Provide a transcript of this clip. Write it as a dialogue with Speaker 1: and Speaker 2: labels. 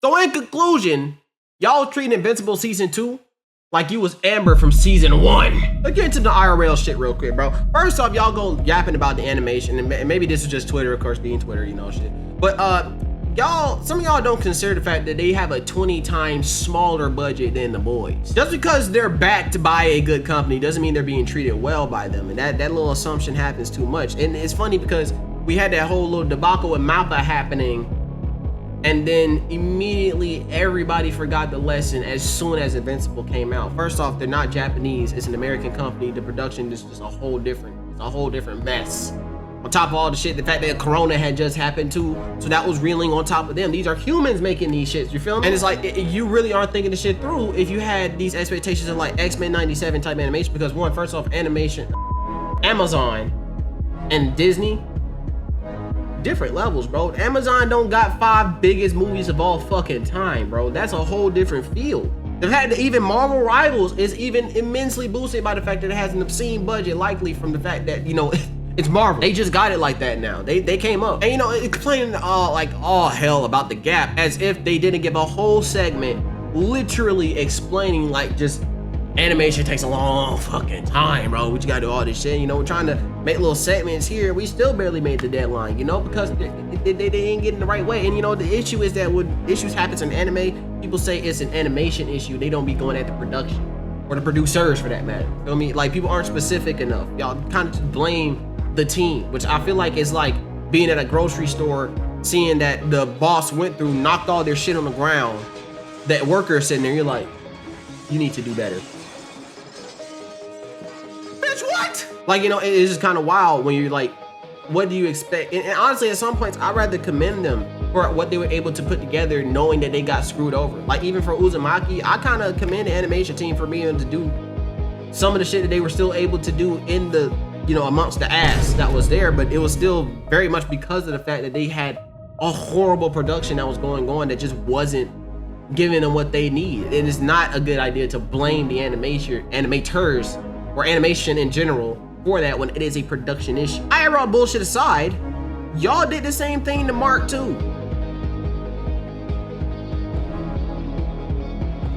Speaker 1: So in conclusion, y'all treating Invincible season 2 like you was Amber from season 1. Let's get into the IRL shit real quick, bro. First off, y'all go yapping about the animation, and maybe this is just Twitter, of course, being Twitter, you know, shit. But some of y'all don't consider the fact that they have a 20 times smaller budget than The Boys. Just because they're backed by a good company doesn't mean they're being treated well by them, and that little assumption happens too much. And it's funny because we had that whole little debacle with Mappa happening, and then immediately everybody forgot the lesson as soon as Invincible came out. First off, they're not Japanese, it's an American company. The production is just a whole different mess. On top of all the shit, the fact that Corona had just happened too, so that was reeling on top of them. These are humans making these shits, you feel me? And it's like, you really aren't thinking the shit through if you had these expectations of like X-Men 97 type animation, because one, first off, animation, Amazon and Disney, different levels, bro. Amazon don't got 5 biggest movies of all fucking time, bro. That's a whole different field. The fact that even Marvel Rivals is even immensely boosted by the fact that it has an obscene budget, likely from the fact that, you know, it's Marvel. They just got it like that now. They came up. And you know, complaining like all hell about the gap, as if they didn't give a whole segment literally explaining like just animation takes a long fucking time, bro. We just gotta do all this shit. You know, we're trying to make little segments here. We still barely made the deadline, you know, because they ain't getting the right way. And you know, the issue is that when issues happen in anime, people say it's an animation issue. They don't be going at the production or the producers for that matter. Feel me? Like, people aren't specific enough. Y'all kind of just blame the team, which I feel like is like being at a grocery store, seeing that the boss went through, knocked all their shit on the ground, that worker is sitting there, you're like, you need to do better. Bitch, what? Like, you know, it's just kind of wild when you're like, what do you expect? And honestly, at some points, I'd rather commend them for what they were able to put together, knowing that they got screwed over. Like, even for Uzumaki, I kind of commend the animation team for being able to do some of the shit that they were still able to do in the, you know, amongst the ass that was there, but it was still very much because of the fact that they had a horrible production that was going on that just wasn't giving them what they need. It is not a good idea to blame the animators or animation in general for that when it is a production issue. IRL bullshit aside, y'all did the same thing to Mark too.